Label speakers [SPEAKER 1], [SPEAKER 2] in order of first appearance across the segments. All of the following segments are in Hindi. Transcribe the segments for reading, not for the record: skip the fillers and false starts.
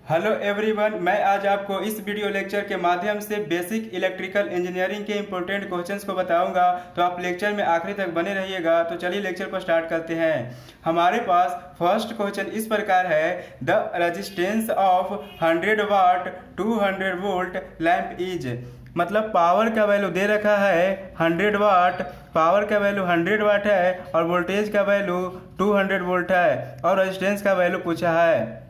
[SPEAKER 1] हेलो एवरीवन, मैं आज आपको इस वीडियो लेक्चर के माध्यम से बेसिक इलेक्ट्रिकल इंजीनियरिंग के इंपॉर्टेंट क्वेश्चंस को बताऊंगा। तो आप लेक्चर में आखिरी तक बने रहिएगा। तो चलिए लेक्चर को स्टार्ट करते हैं। हमारे पास फर्स्ट क्वेश्चन इस प्रकार है, the resistance of 100 watt 200 volt lamp is. मतलब पावर का वैल्यू दे रखा है 100 वाट, पावर का वैल्यू 100 वाट है और वोल्टेज का वैल्यू 200 वोल्ट है और रेजिस्टेंस का वैल्यू पूछा है।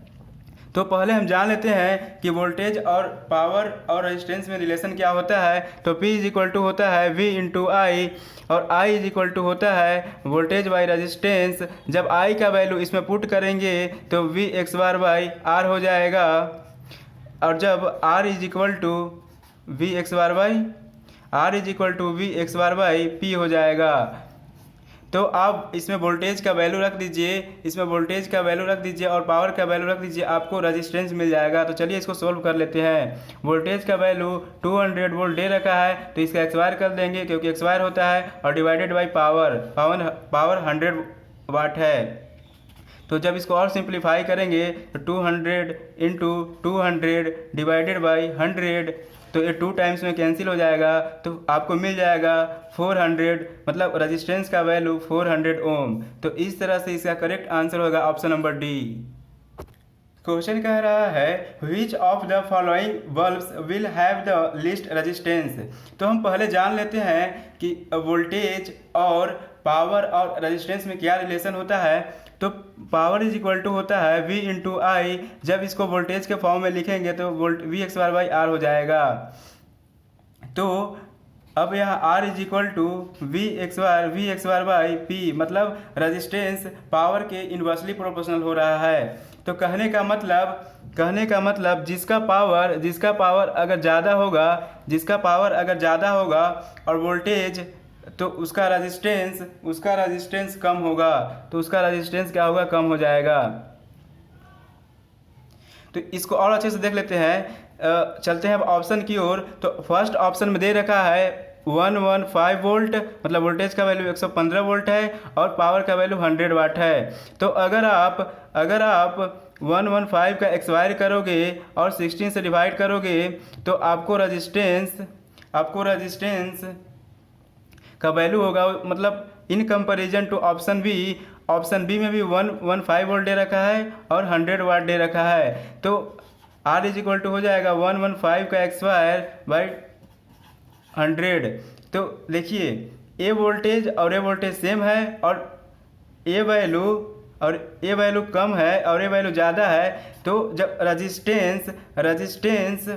[SPEAKER 1] तो पहले हम जान लेते हैं कि वोल्टेज और पावर और रेजिस्टेंस में रिलेशन क्या होता है। तो P इज इक्वल टू होता है V इंटू आई और I इज इक्वल टू होता है वोल्टेज बाई रेजिस्टेंस। जब I का वैल्यू इसमें पुट करेंगे तो V x bar by R हो जाएगा और जब R is equal to V x bar by R is equal to V x bar by P हो जाएगा। तो आप इसमें वोल्टेज का वैल्यू रख दीजिए, इसमें वोल्टेज का वैल्यू रख दीजिए और पावर का वैल्यू रख दीजिए, आपको रेजिस्टेंस मिल जाएगा। तो चलिए इसको सोल्व कर लेते हैं। वोल्टेज का वैल्यू 200 वोल्ट दे रखा है तो इसका एक्सवायर कर देंगे क्योंकि एक्सवायर होता है और डिवाइडेड बाई पावर 100 वाट है। तो जब इसको और सिंप्लीफाई करेंगे तो 200 इंटू 200 डिवाइडेड बाई 100, तो ये 2 टाइम्स में कैंसिल हो जाएगा तो आपको मिल जाएगा 400, मतलब रेजिस्टेंस का वैल्यू 400 ओम। तो इस तरह से इसका करेक्ट आंसर होगा ऑप्शन नंबर डी। क्वेश्चन कह रहा है which of the following bulbs will have the least resistance. तो हम पहले जान लेते हैं कि वोल्टेज और पावर और रेजिस्टेंस में क्या रिलेशन होता है। तो पावर इज इक्वल टू होता है V इंटू आई। जब इसको वोल्टेज के फॉर्म में लिखेंगे तो V x bar by R हो जाएगा। तो अब यहाँ R is equal to V x bar by P, मतलब रेजिस्टेंस पावर के इन्वर्सली प्रोपोर्शनल हो रहा है। तो कहने का मतलब जिसका पावर अगर ज़्यादा होगा और वोल्टेज, तो उसका रेजिस्टेंस कम होगा। तो उसका रेजिस्टेंस क्या होगा, कम हो जाएगा। तो इसको और अच्छे से देख लेते हैं। चलते हैं अब ऑप्शन की ओर। तो फर्स्ट ऑप्शन में दे रखा है 115 वोल्ट, मतलब वोल्टेज का वैल्यू 115 वोल्ट है और पावर का वैल्यू 100 वाट है। तो अगर आप 115 का एक्सवायर करोगे और 16 से डिवाइड करोगे तो आपको रेजिस्टेंस का वैल्यू होगा, मतलब in comparison to option B में भी 115 वोल्ट दे रखा है और 100 वाट दे रखा है। तो R इज इक्वल टू हो जाएगा 115 का एक्सवायर बाई 100। तो देखिए ये वोल्टेज और ये वोल्टेज सेम है और ये वैल्यू कम है और ये वैल्यू ज़्यादा है। तो जब रेजिस्टेंस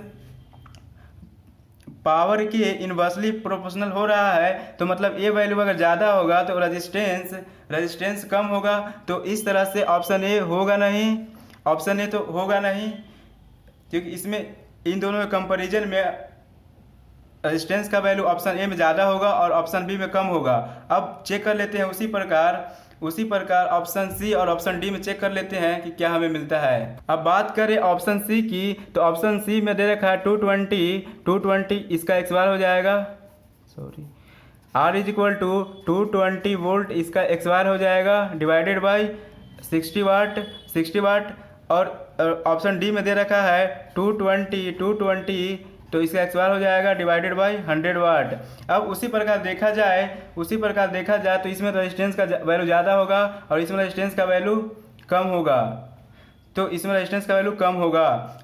[SPEAKER 1] पावर के इन्वर्सली प्रोपोर्शनल हो रहा है तो मतलब ये वैल्यू अगर ज़्यादा होगा तो रेजिस्टेंस कम होगा। तो इस तरह से ऑप्शन ए तो होगा नहीं, क्योंकि इसमें इन दोनों के कंपैरिजन में रेजिस्टेंस का वैल्यू ऑप्शन ए में ज़्यादा होगा और ऑप्शन बी में कम होगा। अब चेक कर लेते हैं उसी प्रकार ऑप्शन सी और ऑप्शन डी में चेक कर लेते हैं कि क्या हमें मिलता है। अब बात करें ऑप्शन सी की, तो ऑप्शन सी में दे रखा है 220, इसका एक्सवायर हो जाएगा, R is equal to 220 volt, इसका एक्सवायर हो जाएगा डिवाइडेड बाई 60 वाट। और ऑप्शन डी में दे रखा है 220, तो इसका एक्सवायर हो जाएगा डिवाइडेड बाई 100 वाट। अब उसी प्रकार देखा जाए तो इसमें रेजिस्टेंस का वैल्यू ज़्यादा होगा और इसमें रेजिस्टेंस का वैल्यू कम होगा।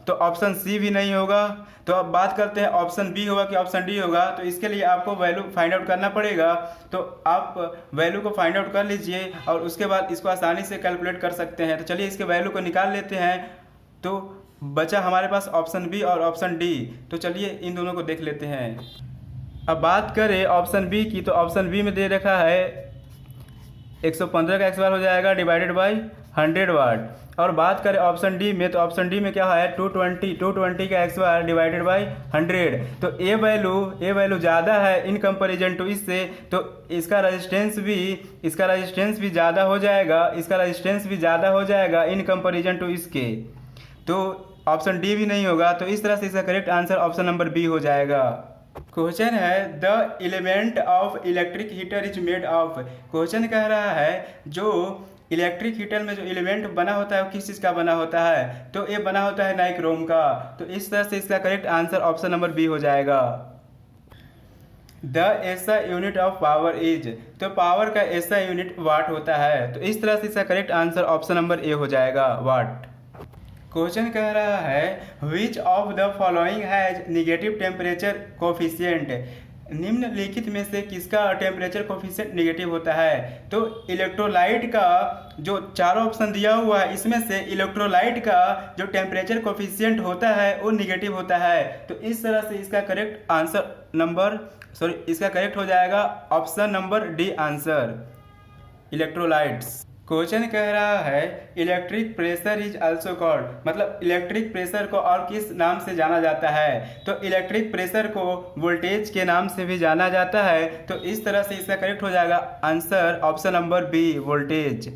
[SPEAKER 1] तो ऑप्शन सी भी नहीं होगा। तो अब बात करते हैं ऑप्शन बी होगा कि ऑप्शन डी होगा। तो इसके लिए आपको वैल्यू फाइंड आउट करना पड़ेगा। तो आप वैल्यू को फाइंड आउट कर लीजिए और उसके बाद इसको आसानी से कैलकुलेट कर सकते हैं। तो चलिए इसके वैल्यू को निकाल लेते हैं। तो बचा हमारे पास ऑप्शन बी और ऑप्शन डी। तो चलिए इन दोनों को देख लेते हैं। अब बात करें ऑप्शन बी की, तो ऑप्शन बी में दे रखा है 115 का एक्सवायर हो जाएगा डिवाइडेड बाई 100 वाट। और बात करें ऑप्शन डी में, तो ऑप्शन डी में क्या है 220 का एक्सवायर डिवाइडेड बाई 100। तो ये वैल्यू ज़्यादा है इन कंपैरिजन टू इससे, तो इसका रेजिस्टेंस भी ज़्यादा हो जाएगा इन कंपैरिजन टू इसके। तो ऑप्शन डी भी नहीं होगा। तो इस तरह से इसका correct answer option number B हो जाएगा। क्वेश्चन है the element of electric heater is made of. Question कह रहा है जो इलेक्ट्रिक हीटर में जो एलिमेंट बना होता है वो किस चीज़ का बना होता है, तो ये बना होता है नाइक्रोम का। तो इस तरह से इसका correct answer option number B हो जाएगा। The SI unit of power is, तो पावर का ऐसा यूनिट वाट होता है। तो इस तरह से इसका करेक्ट आंसर ऑप्शन नंबर ए हो जाएगा, वाट। क्वेश्चन कह रहा है which of the following has negative temperature coefficient, निम्नलिखित में से किसका टेम्परेचर कोफिशिएंट निगेटिव होता है। तो इलेक्ट्रोलाइट का जो चारों ऑप्शन दिया हुआ है इसमें से इलेक्ट्रोलाइट का जो टेम्परेचर कोफिशिएंट होता है वो निगेटिव होता है। तो इस तरह से इसका करेक्ट आंसर इसका करेक्ट हो जाएगा option number D answer, electrolytes. Question कह रहा है electric pressure is also called, मतलब इलेक्ट्रिक प्रेशर को और किस नाम से जाना जाता है। तो इलेक्ट्रिक प्रेशर को वोल्टेज के नाम से भी जाना जाता है। तो इस तरह से इसका करेक्ट हो जाएगा answer option number B, voltage.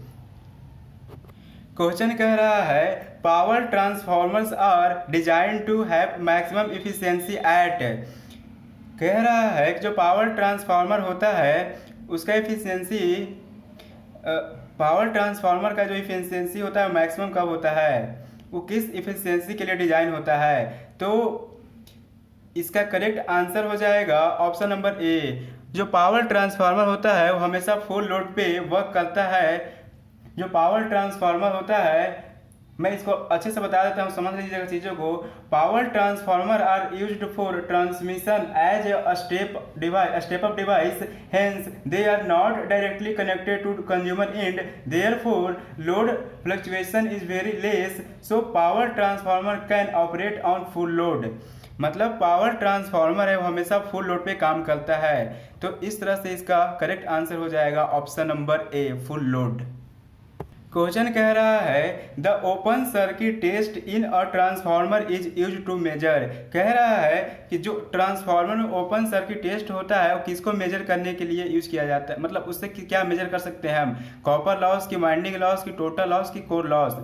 [SPEAKER 1] Question कह रहा है power transformers are design to have maximum efficiency at, कह रहा है कि जो पावर ट्रांसफार्मर होता है उसका इफिशियंसी, पावर ट्रांसफार्मर का जो इफिशियंसी होता है मैक्सिमम कब होता है, वो किस इफिशियंसी के लिए डिजाइन होता है। तो इसका करेक्ट आंसर हो जाएगा ऑप्शन नंबर ए। जो पावर ट्रांसफार्मर होता है वो हमेशा फुल लोड पे वर्क करता है। जो पावर ट्रांसफार्मर होता है, मैं इसको अच्छे से बता देता हूँ, समझ लीजिएगा चीज़ों को। Power transformer are used for transmission as a step up device, hence they are not directly connected to consumer end, therefore load fluctuation is very less, so power transformer can operate on full load. मतलब पावर ट्रांसफार्मर है वो हमेशा फुल लोड पे काम करता है। तो इस तरह से इसका करेक्ट आंसर हो जाएगा option number A, full load. Question कह रहा है the open circuit test in a transformer is use to measure, कह रहा है कि जो ट्रांसफार्मर में ओपन सर्किट टेस्ट होता है वो किसको मेजर करने के लिए यूज किया जाता है, मतलब उससे क्या मेजर कर सकते हैं हम, कॉपर लॉस की, वाइंडिंग लॉस की, टोटल लॉस की, कोर लॉस।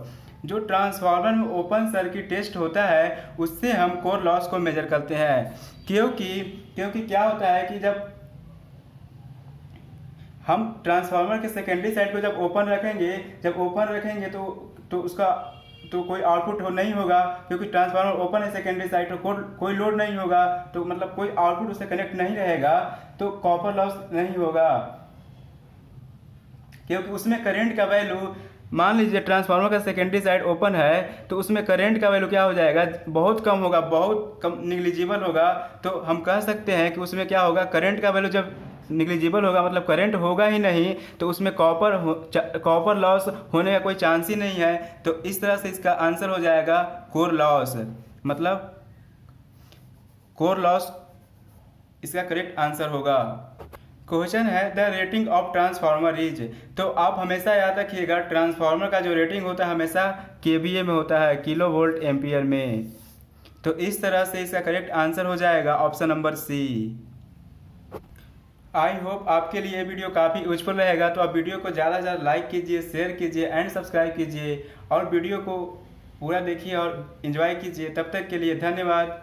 [SPEAKER 1] जो ट्रांसफार्मर में ओपन सर्किट टेस्ट होता है उससे हम कोर लॉस को मेजर करते हैं। क्योंकि क्या होता है कि जब हम ट्रांसफार्मर के सेकेंडरी साइड को जब ओपन रखेंगे तो उसका तो कोई आउटपुट नहीं होगा, क्योंकि ट्रांसफार्मर ओपन है सेकेंडरी साइड तो कोई लोड नहीं होगा, तो मतलब कोई आउटपुट उससे कनेक्ट नहीं रहेगा, तो कॉपर लॉस नहीं होगा। क्योंकि उसमें करंट का वैल्यू, मान लीजिए ट्रांसफार्मर का सेकेंडरी साइड ओपन है तो उसमें करंट का वैल्यू क्या हो जाएगा, बहुत कम होगा, बहुत कम, निग्लिजिबल होगा। तो हम कह सकते हैं कि उसमें क्या होगा, करंट का वैल्यू जब निग्लिजिबल होगा, मतलब करंट होगा ही नहीं, तो उसमें कॉपर लॉस होने का कोई चांस ही नहीं है। तो इस तरह से इसका आंसर हो जाएगा कोर लॉस, मतलब कोर लॉस इसका करेक्ट आंसर होगा। क्वेश्चन है the rating of transformer is, तो आप हमेशा याद रखिएगा ट्रांसफार्मर का जो रेटिंग होता है हमेशा केवीए में होता है, किलो वोल्ट एम्पियर में। तो इस तरह से इसका करेक्ट आंसर हो जाएगा option number C. I hope आपके लिए ये वीडियो काफ़ी यूजफुल रहेगा। तो आप वीडियो को ज़्यादा से ज़्यादा लाइक कीजिए, शेयर कीजिए एंड सब्सक्राइब कीजिए और वीडियो को पूरा देखिए और एंजॉय कीजिए। तब तक के लिए धन्यवाद।